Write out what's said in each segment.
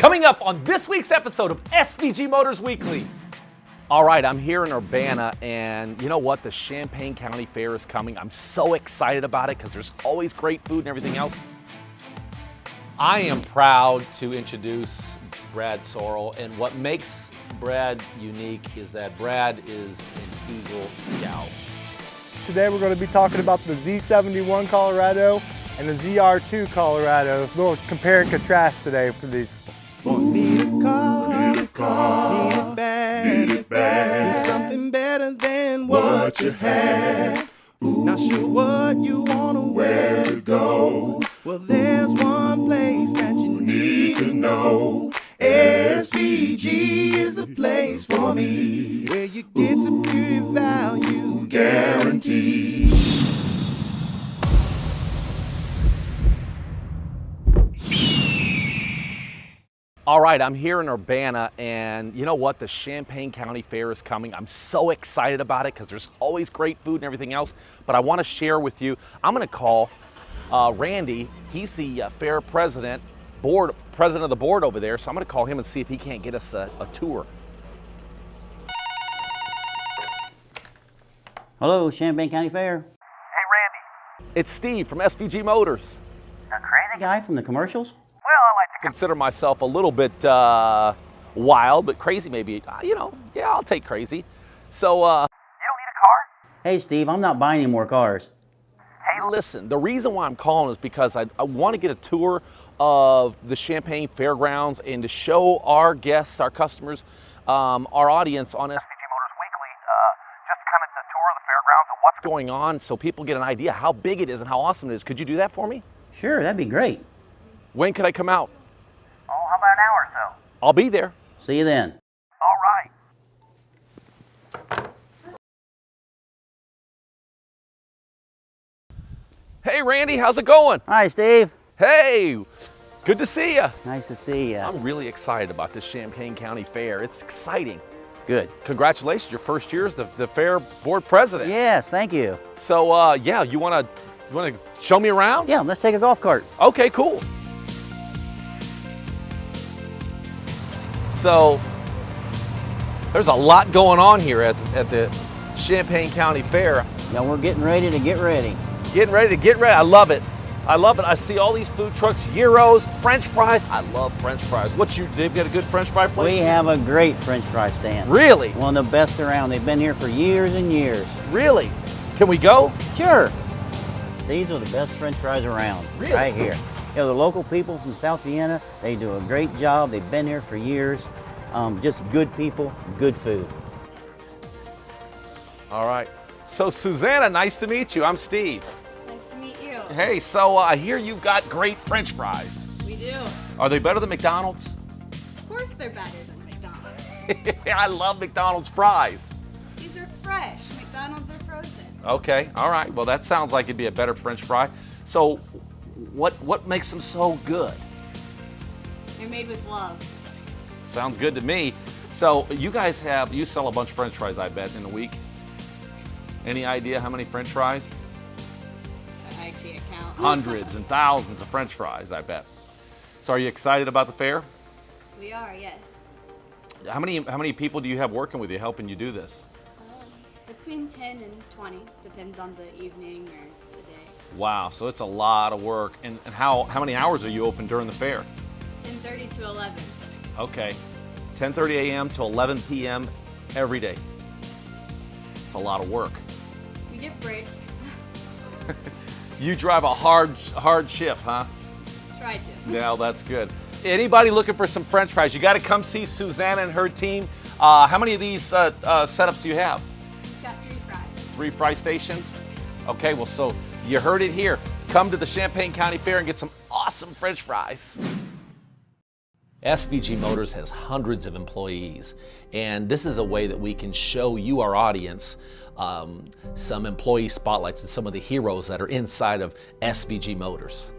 Coming up on this week's episode of SVG Motors Weekly. All right, I'm here in Urbana, and you know what? The Champaign County Fair is coming. I'm so excited about it because there's always great food and everything else. I am proud to introduce Brad Sorrell, and what makes Brad unique is that Brad is an Eagle Scout. Today we're going to be talking about the Z71 Colorado and the ZR2 Colorado. A little compare and contrast today for these. Need a car, need it bad, need something better than what you had. Not sure what you wanna, where to go. Well, there's one place that you need to know. SVG is the place for me, where you get superior value guaranteed. All right, I'm here in Urbana, and you know what? The Champaign County Fair is coming. I'm so excited about it because there's always great food and everything else, but I want to share with you. I'm going to call Randy. He's the fair president of the board over there, so I'm going to call him and see if he can't get us a tour. Hello, Champaign County Fair. Hey, Randy. It's Steve from SVG Motors. The crazy Guy from the commercials? Well, I like to Consider myself a little bit wild, but crazy maybe. Yeah, I'll take crazy. So, You don't need a car? Hey, Steve, I'm not buying any more cars. hey, listen, the reason why I'm calling is because I want to get a tour of the Champaign Fairgrounds and to show our guests, our customers, our audience on SVG Motors Weekly, just kind of the tour of the fairgrounds and what's going on so people get an idea how big it is and how awesome it is. Could you do that for me? Sure, that'd be great. When could I come out? Oh, how about an hour or so? I'll be there. See you then. All right. Hey, Randy, how's it going? Hi, Steve. Hey, good to see you. Nice to see you. I'm really excited about this Champaign County Fair. It's exciting. Good. Congratulations, your first year as the fair board president. Yes, thank you. So, yeah, you wanna show me around? Yeah, let's take a golf cart. Okay, cool. So, there's a lot going on here at the Champaign County Fair. Now we're getting ready to get ready. Getting ready to get ready. I love it. I love it. I see all these food trucks, gyros, French fries. I love French fries. They've got a good French fry place? We have a great French fry stand. Really? One of the best around. They've been here for years and years. Really? Can we go? Sure. These are the best French fries around. Really? Right here. You know, the local people from South Vienna, they do a great job. They've been here for years. Just good people, good food. All right. So, Susanna, nice to meet you. I'm Steve. Nice to meet you. Hey, so I hear you've got great French fries. We do. Are they better than McDonald's? Of course they're better than McDonald's. I love McDonald's fries. These are fresh. McDonald's are frozen. Okay, all right. Well, that sounds like it'd be a better French fry. So, what makes them so good? They're made with love. Sounds good to me. So, you guys you sell a bunch of French fries, I bet, in a week. Any idea how many French fries? I can't count. Hundreds and thousands of French fries, I bet. So, are you excited about the fair? We are, yes. How many people do you have working with you, helping you do this? Between 10 and 20, depends on the evening or the day. Wow, so it's a lot of work. And how many hours are you open during the fair? 10:30 to 11. Okay, 10:30 a.m. to 11 p.m. every day. It's a lot of work. We get breaks. You drive a hard ship, huh? Try to. Yeah, that's good. Anybody looking for some French fries, you got to come see Susanna and her team. How many of these setups do you have? We've got 3 fries. 3 fry stations? Okay, well, so you heard it here. Come to the Champaign County Fair and get some awesome French fries. SVG Motors has hundreds of employees, and this is a way that we can show you, our audience, some employee spotlights and some of the heroes that are inside of SVG Motors.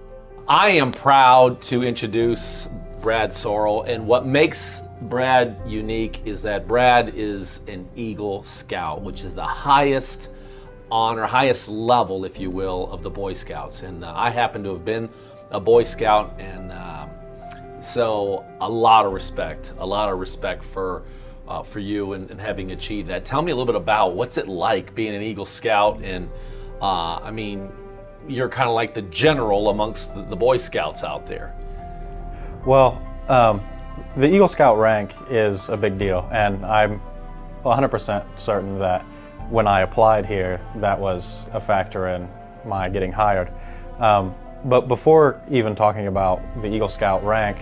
I am proud to introduce Brad Sorrell, and what makes Brad unique is that Brad is an Eagle Scout, which is the highest honor, highest level, if you will, of the Boy Scouts. And I happen to have been a Boy Scout, and So a lot of respect for you and having achieved that. Tell me a little bit about what's it like being an Eagle Scout, and I mean, you're kind of like the general amongst the Boy Scouts out there. Well, the Eagle Scout rank is a big deal, and I'm 100% certain that when I applied here, that was a factor in my getting hired. But before even talking about the Eagle Scout rank,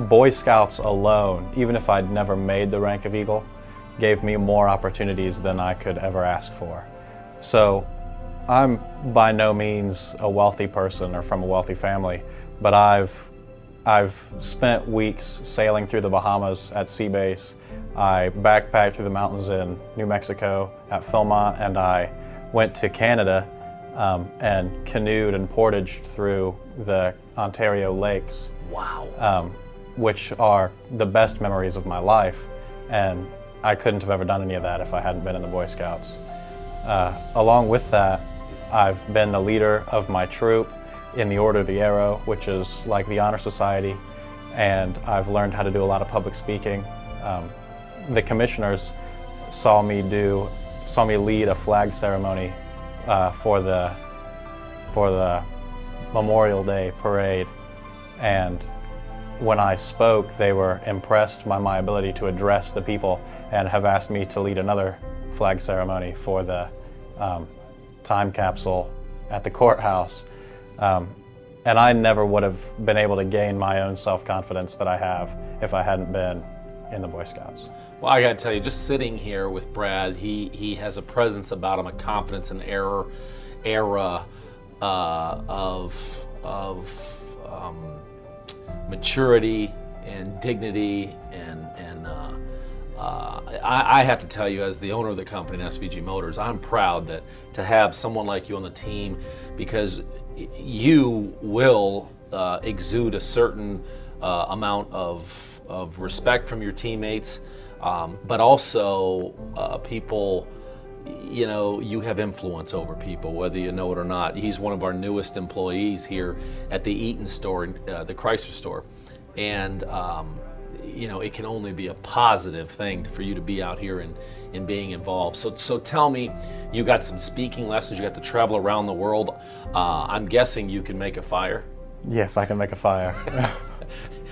Boy Scouts alone, even if I'd never made the rank of Eagle, gave me more opportunities than I could ever ask for. So I'm by no means a wealthy person or from a wealthy family, but I've spent weeks sailing through the Bahamas at Sea Base. I backpacked through the mountains in New Mexico at Philmont, and I went to Canada and canoed and portaged through the Ontario lakes. Wow. Which are the best memories of my life, and I couldn't have ever done any of that if I hadn't been in the Boy Scouts. Along with that, I've been the leader of my troop in the Order of the Arrow, which is like the Honor Society, and I've learned how to do a lot of public speaking. The commissioners saw me lead a flag ceremony for the Memorial Day parade, and when I spoke, they were impressed by my ability to address the people and have asked me to lead another flag ceremony for the time capsule at the courthouse. And I never would have been able to gain my own self-confidence that I have if I hadn't been in the Boy Scouts. Well, I gotta tell you, just sitting here with Brad, he has a presence about him, a confidence and era of maturity and dignity, and I have to tell you, as the owner of the company, SVG Motors, I'm proud to have someone like you on the team, because you will exude a certain amount of respect from your teammates, but also people, you know, you have influence over people, whether you know it or not. He's one of our newest employees here at the Eaton store, the Chrysler store, and you know, it can only be a positive thing for you to be out here and being involved. So tell me, you got some speaking lessons, you got to travel around the world. I'm guessing you can make a fire. Yes, I can make a fire.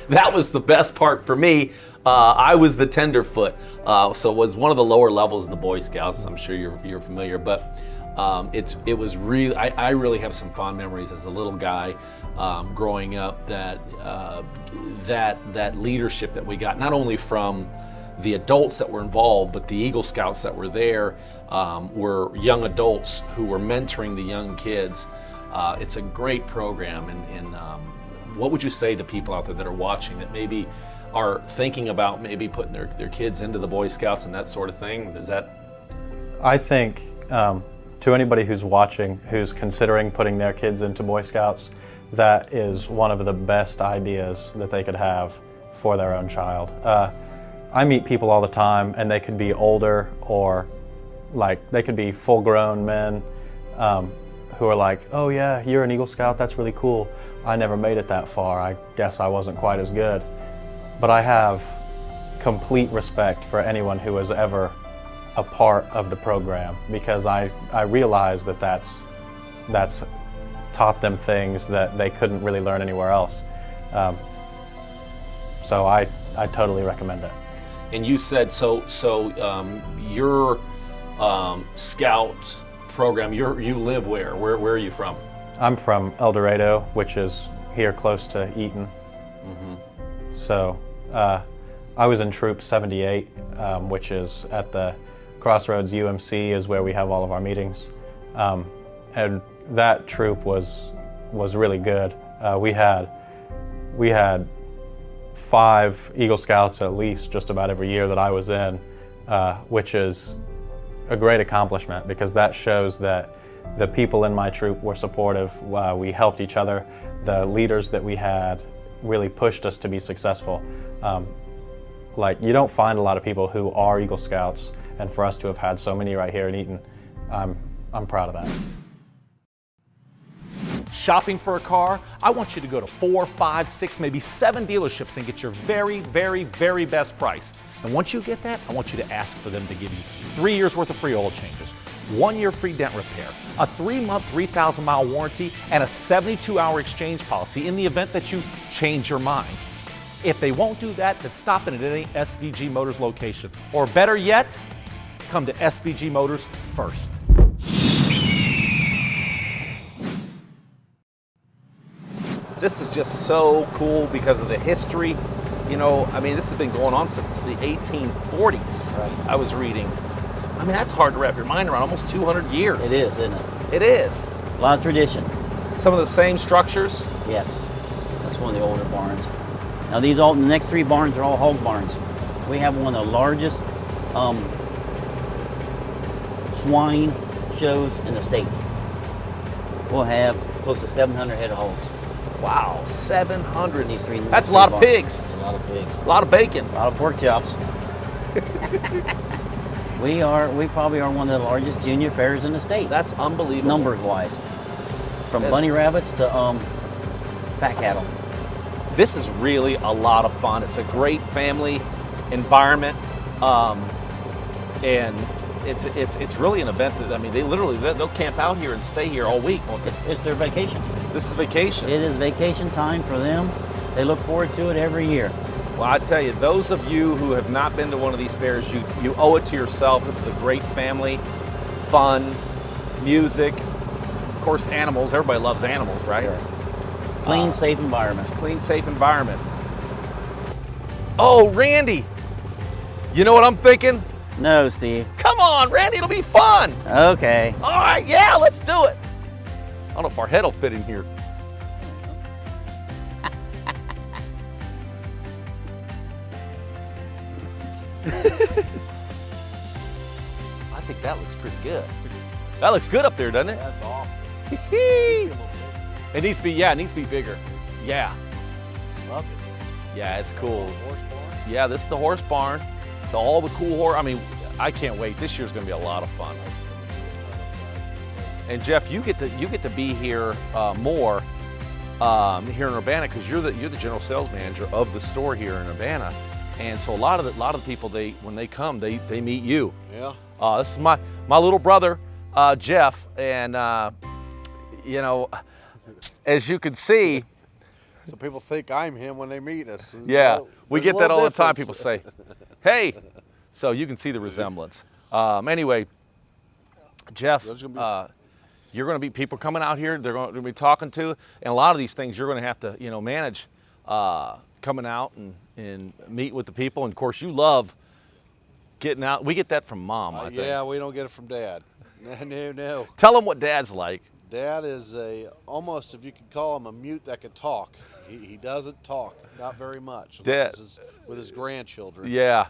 That was the best part for me. I was the tenderfoot, so it was one of the lower levels in the Boy Scouts. I'm sure you're familiar, but it was really, I really have some fond memories as a little guy growing up, that leadership that we got, not only from the adults that were involved, but the Eagle Scouts that were there were young adults who were mentoring the young kids. It's a great program, and what would you say to people out there that are watching that maybe are thinking about maybe putting their kids into the Boy Scouts and that sort of thing? Is that? I think to anybody who's watching, who's considering putting their kids into Boy Scouts, that is one of the best ideas that they could have for their own child. I meet people all the time, and they could be older, or like they could be full-grown men who are like, oh yeah, you're an Eagle Scout, that's really cool. I never made it that far. I guess I wasn't quite as good. But I have complete respect for anyone who was ever a part of the program, because I realize that that's taught them things that they couldn't really learn anywhere else. So I totally recommend it. And you said, so your Scout program, you live where? Where are you from? I'm from El Dorado, which is here close to Eaton. Mm-hmm. So I was in Troop 78, which is at the Crossroads UMC, is where we have all of our meetings. And that troop was really good. We had 5 Eagle Scouts at least just about every year that I was in, which is a great accomplishment, because that shows that the people in my troop were supportive. We helped each other. The leaders that we had really pushed us to be successful. Like, you don't find a lot of people who are Eagle Scouts, and for us to have had so many right here in Eaton, I'm proud of that. shopping for a car, I want you to go to 4, 5, 6, maybe 7 dealerships and get your very, very, very best price. And once you get that, I want you to ask for them to give you 3 years worth of free oil changes, 1 year free dent repair, a 3-month, 3,000-mile warranty, and a 72-hour exchange policy in the event that you change your mind. If they won't do that, then stop in at any SVG Motors location. Or better yet, come to SVG Motors first. This is just so cool because of the history. You know, I mean, this has been going on since the 1840s. Right. I was reading. I mean, that's hard to wrap your mind around. Almost 200 years. It is, isn't it? It is. A lot of tradition. Some of the same structures. Yes. That's one of the older barns. Now the next 3 barns are all hog barns. We have one of the largest swine shows in the state. We'll have close to 700 head of hogs. Wow, 700. These three. That's a lot of pigs. That's a lot of pigs. A lot of bacon. A lot of pork chops. We probably are one of the largest junior fairs in the state. That's unbelievable. Numbers wise. From bunny rabbits to fat cattle. This is really a lot of fun. It's a great family environment, and it's really an event that, I mean, they'll camp out here and stay here all week, won't they? It's their vacation. This is vacation. It is vacation time for them. They look forward to it every year. Well, I tell you, those of you who have not been to one of these fairs, you owe it to yourself. This is a great family, fun, music, of course, animals. Everybody loves animals, right? Sure. Clean, safe environment. It's a clean, safe environment. Oh, Randy, you know what I'm thinking? No, Steve. Come on, Randy, it'll be fun. Okay. All right, yeah, let's do it. I don't know if our head will fit in here. I think that looks pretty good. That looks good up there, doesn't it? That's awesome. It needs to be, yeah, it needs to be bigger. Yeah. Love it. Yeah, it's cool. Horse barn. Yeah, this is the horse barn. So all the cool horse, I mean, I can't wait. This year's gonna be a lot of fun. And Jeff, you get to be here more here in Urbana because you're the general sales manager of the store here in Urbana, and so a lot of the people when they come they meet you. Yeah. This is my little brother Jeff, and you know, as you can see. So people think I'm him when they meet us. Yeah, we get that all the time. difference. People say, "Hey," so you can see the resemblance. Anyway, Jeff, you're going to be people coming out here. They're going to be talking to, and a lot of these things you're going to have to, manage coming out and meet with the people. And of course, you love getting out. We get that from Mom, I think. Yeah, we don't get it from Dad. No. Tell them what Dad's like. Dad is almost, if you could call him, a mute that could talk. He doesn't talk, not very much. Dad, with his grandchildren. Yeah.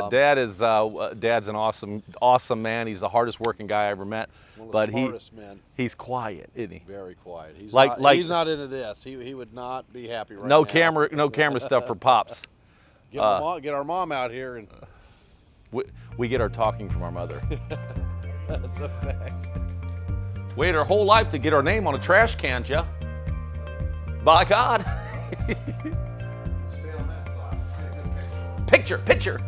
Dad's an awesome man. He's the hardest working guy I ever met. One of the but smartest men. He's quiet, isn't he? Very quiet. He's he's not into this. He would not be happy right now. No camera stuff for Pops. Get our mom out here and. We get our talking from our mother. That's a fact. Waited our whole life to get our name on a trash can, Jeff. By God. Stay on that side. Take a Picture.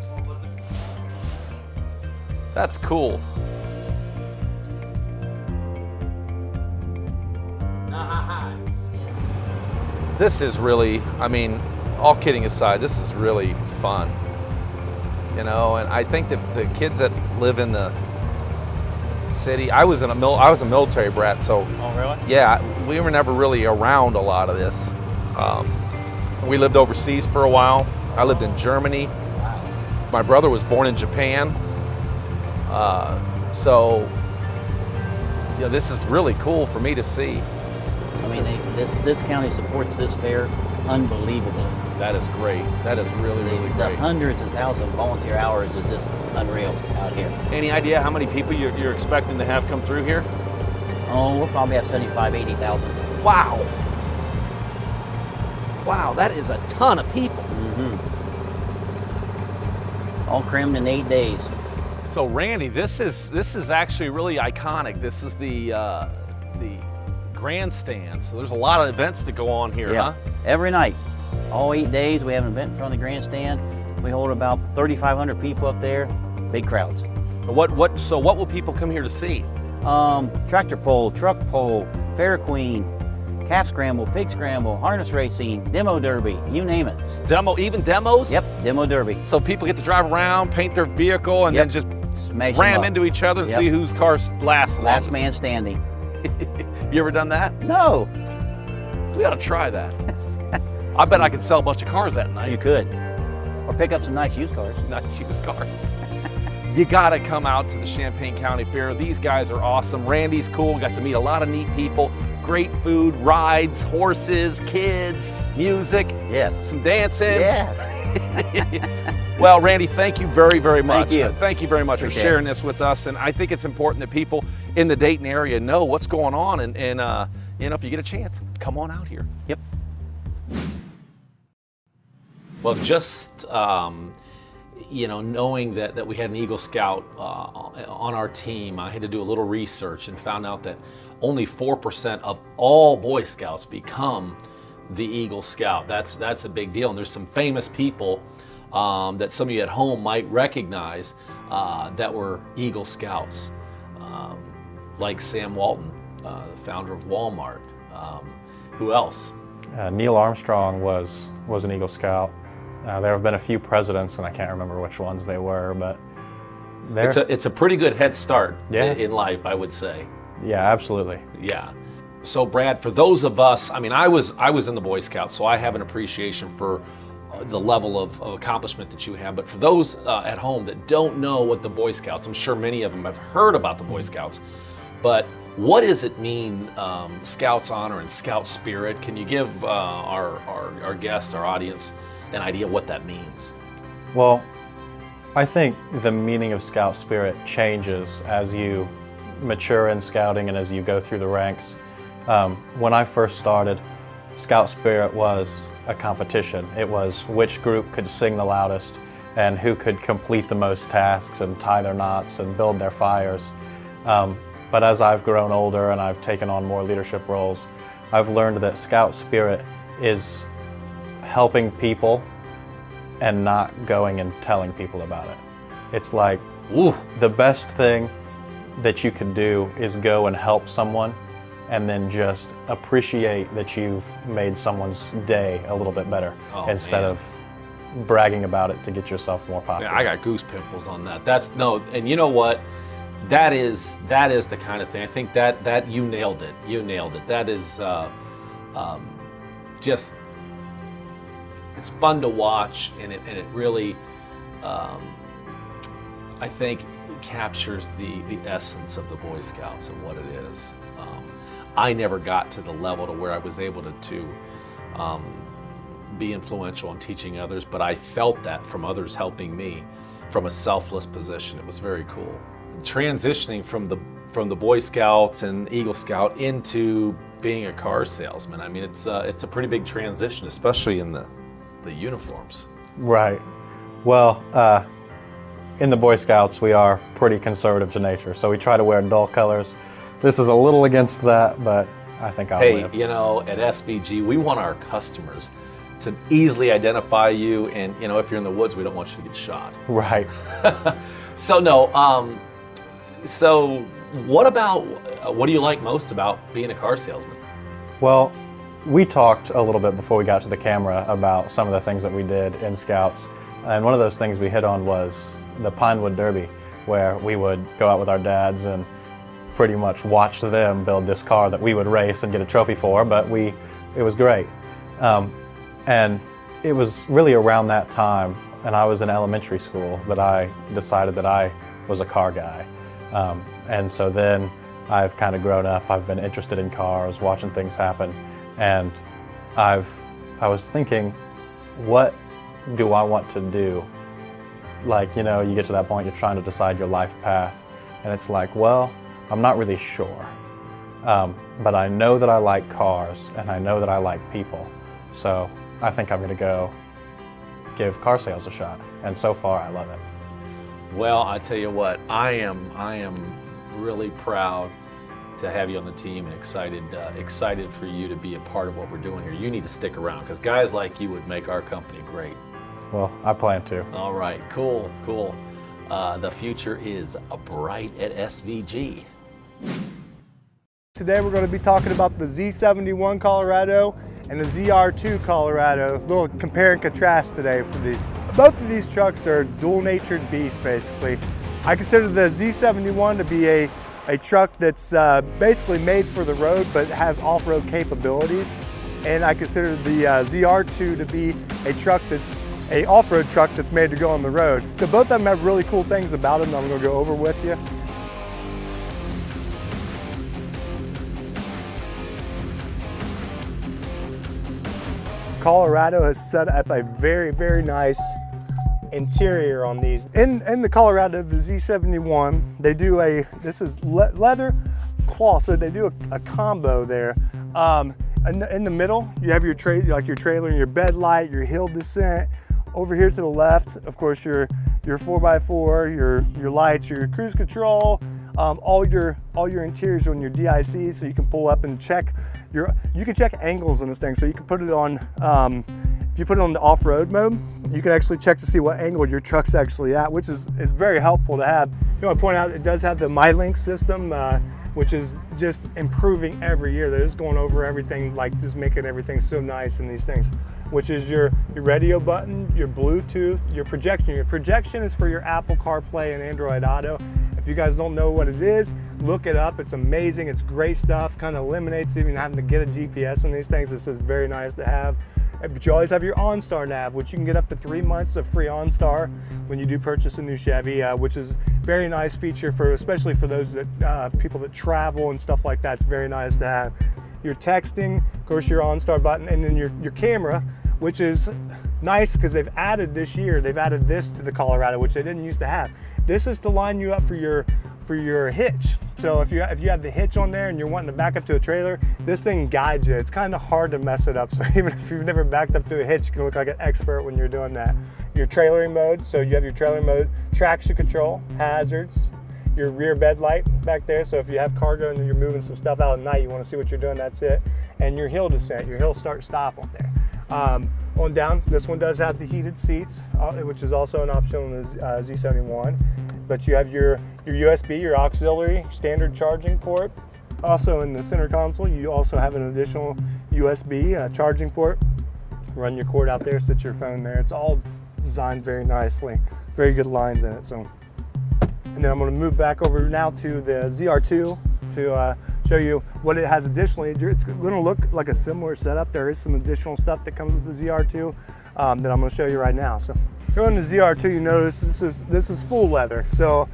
That's cool. Nice. This is really, I mean, all kidding aside, this is really fun. And I think that the kids that live in the city, I was a military brat, so Oh, really? yeah, we were never really around a lot of this. We lived overseas for a while. I lived in Germany. My brother was born in Japan. So this is really cool for me to see. I mean, this county supports this fair unbelievably. That is great. That is really The great. hundreds and thousands of volunteer hours is just unreal out here. Any idea how many people you're expecting to have come through here? Oh, we'll probably have 75, 80,000. Wow. Wow, that is a ton of people. All crammed in 8 days. So Randy, this is actually really iconic. This is the grandstand. So there's a lot of events that go on here, huh? Every night, all 8 days, we have an event in front of the grandstand. We hold about 3,500 people up there, big crowds. So what will people come here to see? Tractor pull, truck pull, fair queen, calf scramble, pig scramble, harness racing, demo derby, you name it. Even demos? Yep, demo derby. So people get to drive around, paint their vehicle, and then just Smash 'em ram up. into each other and see whose cars last Last longest. man standing. You ever done that? No, We ought to try that. I bet I could sell a bunch of cars that night. you could. Or pick up some nice used cars. Nice used cars. You gotta come out to the Champaign County Fair. These guys are awesome. Randy's cool. We got to meet a lot of neat people. Great food, rides, horses, kids, music, Yes. some dancing. Yes. Well, Randy, thank you very, very much. Thank you. Thank you very much Appreciate for sharing this with us. And I think it's important that people in the Dayton area know what's going on. And you know, if you get a chance, come on out here. Yep. Well, just you know, knowing that we had an Eagle Scout on our team, I had to do a little research and found out that only 4% of all Boy Scouts become the Eagle Scout. That's a big deal. And there's some famous people that some of you at home might recognize that were Eagle Scouts, like Sam Walton, the founder of Walmart. Who else? Neil Armstrong was an Eagle Scout. There have been a few presidents, and I can't remember which ones they were, but It's a pretty good head start Yeah. in life, I would say. yeah, absolutely. Yeah. So Brad, for those of us, I mean, I was in the Boy Scouts, so I have an appreciation for the level of accomplishment that you have. But for those at home that don't know what the Boy Scouts, I'm sure many of them have heard about the Boy Scouts, but what does it mean, Scouts honor and Scout spirit? Can you give our guests, our audience, an idea what that means? Well, I think the meaning of Scout spirit changes as you mature in scouting and as you go through the ranks. When I first started, Scout spirit was a competition. It was which group could sing the loudest and who could complete the most tasks and tie their knots and build their fires. But as I've grown older and I've taken on more leadership roles, I've learned that Scout spirit is helping people and not going and telling people about it. It's like, Ooh. the best thing that you could do is go and help someone and then just appreciate that you've made someone's day a little bit better instead of bragging about it to get yourself more popular. I got goose pimples on that. And you know what? That is the kind of thing. I think that you nailed it. You nailed it. That is just, it's fun to watch, and it really, I think, captures the essence of the Boy Scouts and what it is. I never got to the level to where I was able to be influential in teaching others, but I felt that from others helping me from a selfless position. It was very cool. Transitioning from the Boy Scouts and Eagle Scout into being a car salesman. I mean, it's a pretty big transition, especially in the uniforms. Right. Well, in the Boy Scouts, we are pretty conservative to nature, so we try to wear dull colors. This is a little against that, but I think I'll live. Hey, you know, at SBG, we want our customers to easily identify you, and you know, if you're in the woods, we don't want you to get shot. Right. So no, so what do you like most about being a car salesman? Well, we talked a little bit before we got to the camera about some of the things that we did in Scouts, and one of those things we hit on was the Pinewood Derby, where we would go out with our dads and pretty much watch them build this car that we would race and get a trophy for, but it was great. And it was really around that time, and I was in elementary school, that I decided that I was a car guy. And so then I've kind of grown up, I've been interested in cars, watching things happen, and I was thinking, what do I want to do? Like, you know, you get to that point, you're trying to decide your life path, and it's like, well, I'm not really sure. But I know that I like cars, and I know that I like people. So I think I'm gonna go give car sales a shot. And so far, I love it. Well, I tell you what, I am really proud to have you on the team and excited for you to be a part of what we're doing here. You need to stick around because guys like you would make our company great. Well, I plan to. All right, cool. The future is bright at SVG. Today we're going to be talking about the Z71 Colorado and the ZR2 Colorado. A little compare and contrast today for these. Both of these trucks are dual-natured beasts, basically. I consider the Z71 to be a truck that's basically made for the road but has off-road capabilities. And I consider the ZR2 to be a truck that's an off-road truck that's made to go on the road. So both of them have really cool things about them that I'm going to go over with you. Colorado has set up a very nice interior on these. In the Colorado, the Z71, they do this is leather cloth, so they do a combo there. In the middle, you have your trailer and your bed light, your hill descent. Over here to the left, of course, your 4x4, your lights, your cruise control, all your interiors on your DIC, so you can pull up and check you can check angles on this thing. So you can put it on, if you put it on the off-road mode, you can actually check to see what angle your truck's actually at, which is very helpful to have. You want to point out it does have the MyLink system, which is just improving every year. They're just going over everything, like just making everything so nice in these things, which is your radio button, your Bluetooth, your projection. Your projection is for your Apple CarPlay and Android Auto. If you guys don't know what it is, look it up. It's amazing. It's great stuff. Kind of eliminates even having to get a GPS on these things. This is very nice to have. But you always have your OnStar nav, which you can get up to 3 months of free OnStar when you do purchase a new Chevy, which is a very nice feature especially for those people that travel and stuff like that. It's very nice to have. Your texting, of course, your OnStar button, and then your camera, which is nice because they've added this year. They've added this to the Colorado, which they didn't used to have. This is to line you up for your hitch. So if you have the hitch on there and you're wanting to back up to a trailer, this thing guides you. It's kind of hard to mess it up. So even if you've never backed up to a hitch, you can look like an expert when you're doing that. Your trailering mode, so you have your trailer mode, traction control, hazards, your rear bed light back there. So if you have cargo and you're moving some stuff out at night, you want to see what you're doing, that's it. And your hill descent, your hill start stop on there. On down, this one does have the heated seats, which is also an option on the Z71. But you have your USB, your auxiliary standard charging port. Also in the center console, you also have an additional USB charging port. Run your cord out there, sit your phone there. It's all designed very nicely. Very good lines in it. So, and then I'm going to move back over now to the ZR2 to show you what it has additionally. It's going to look like a similar setup. There is some additional stuff that comes with the ZR2 that I'm going to show you right now. So going to ZR2, you notice this is full leather. So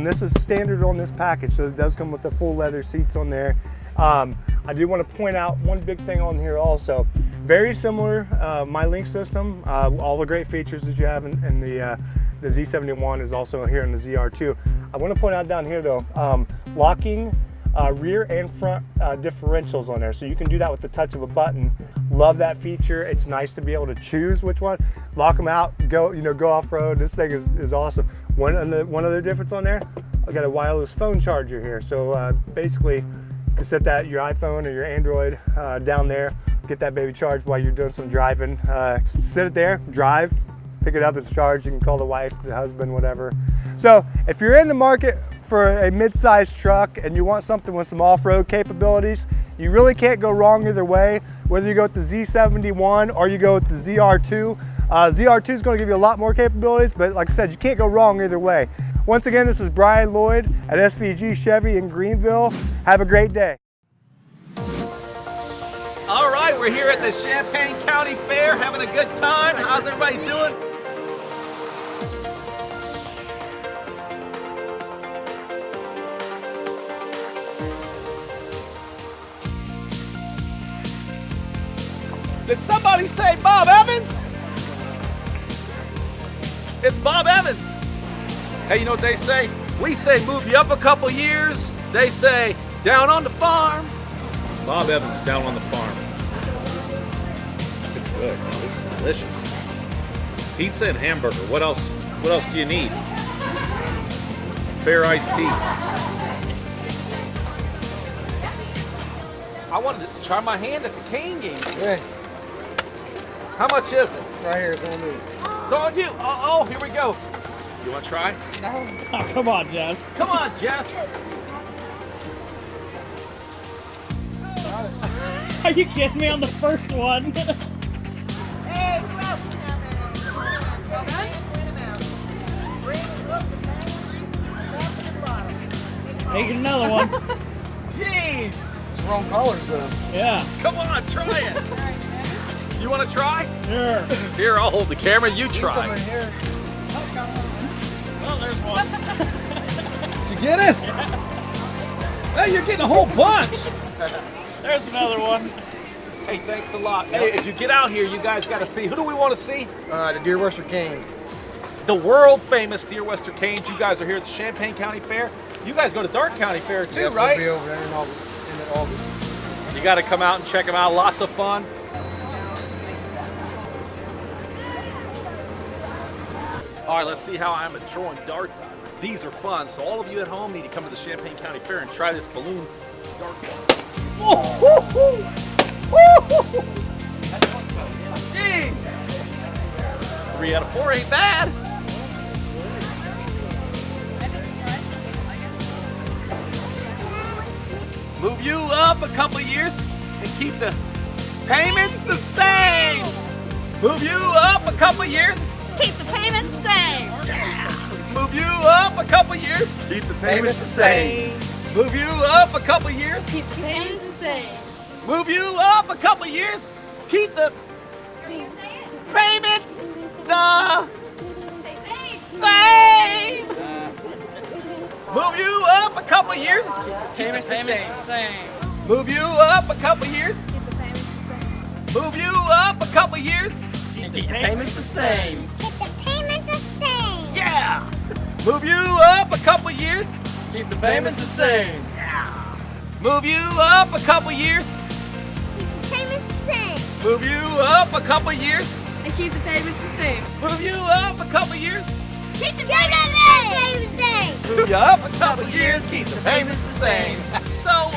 this is standard on this package. So it does come with the full leather seats on there. I do want to point out one big thing on here also. Very similar MyLink system. All the great features that you have in the Z71 is also here in the ZR2. I want to point out down here though, locking rear and front differentials on there. So you can do that with the touch of a button. Love that feature. It's nice to be able to choose which one. Lock them out, go off-road. This thing is awesome. One other difference on there, I got a wireless phone charger here. So basically, you can set that your iPhone or your Android down there, get that baby charged while you're doing some driving. Sit it there, drive, pick it up, it's charged. You can call the wife, the husband, whatever. So if you're in the market for a mid-sized truck and you want something with some off-road capabilities, you really can't go wrong either way. Whether you go with the Z71 or you go with the ZR2. ZR2 is going to give you a lot more capabilities, but like I said, you can't go wrong either way. Once again, this is Brian Lloyd at SVG Chevy in Greenville. Have a great day. All right, we're here at the Champaign County Fair having a good time. How's everybody doing? Did somebody say Bob Evans? It's Bob Evans. Hey, you know what they say? We say move you up a couple years. They say down on the farm. Bob Evans down on the farm. It's good. This is delicious. Pizza and hamburger. What else? What else do you need? Fair iced tea. I wanted to try my hand at the cane game. Yeah, How much is it? right here, it's on me. It's on you. Oh, here we go. You want to try? Oh, come on, Jess. Come on, Jess. Are you kidding me on the first one? Take another one. Jeez. It's wrong colors though. Yeah. Come on, try it. You want to try? Sure. Here, I'll hold the camera. You try. Come in here. Well, there's one. Did you get it? Hey, you're getting a whole bunch. There's another one. Hey, thanks a lot. Hey, if you get out here, you guys got to see. Who do we want to see? The Deer Western Cane. The world famous Deer Western Canes. You guys are here at the Champaign County Fair. You guys go to Darke County Fair too, Yes, right? We'll be over there in August. You got to come out and check them out. Lots of fun. All right, let's see how I'm at throwing darts. These are fun, so all of you at home need to come to the Champaign County Fair and try this balloon dart. Gee! 3 out of 4 ain't bad. Move you up a couple of years and keep the payments the same. Move you up a couple of years. Keep the payments the same. Move you up a couple of years. Keep the payments the same. Move you up a couple of years. Keep the payments the same. Move you up a couple of years. Keep the payments the same. Move you up a couple of years. Payments the same. Move you up a couple of years. Keep the payments the same. Move you up a couple of years. Keep the payments the same. Keep the payments the same. Yeah. Move you up a couple of years. Keep the payments the same. Move you up a couple of years. Payments the same. Move you up a couple of years. And keep the payments the same. Move you up a couple of years. Keep the payments the same. Move you up a couple of years. Keep the payments the same. So,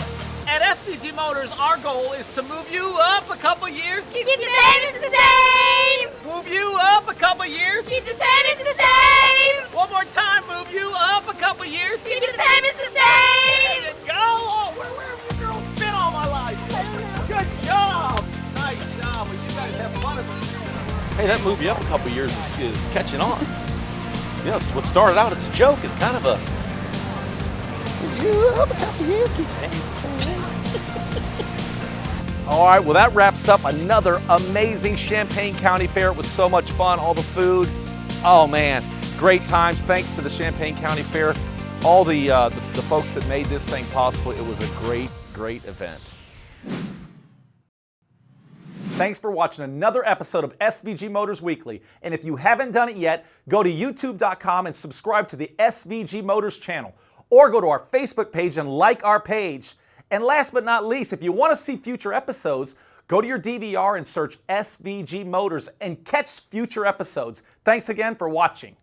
at SVG Motors, our goal is to move you up a couple of years. Keep the payments the same. Move you up a couple of years. Keep the payments the same. One more time. Move you up a couple of years. Keep the payments the same. There you go. Oh, where have you girls been all my life? Good job. Nice job. Well, you guys have fun. Hey, that move you up a couple of years is catching on. Yes, what started out as a joke is kind of a move you up a couple of years. Keep the payments the same. All right, well, that wraps up another amazing Champaign County Fair. It was so much fun, all the food. Oh, man, great times. Thanks to the Champaign County Fair, all the folks that made this thing possible. It was a great, great event. Thanks for watching another episode of SVG Motors Weekly. And if you haven't done it yet, go to youtube.com and subscribe to the SVG Motors channel. Or go to our Facebook page and like our page. And last but not least, if you want to see future episodes, go to your DVR and search SVG Motors and catch future episodes. Thanks again for watching.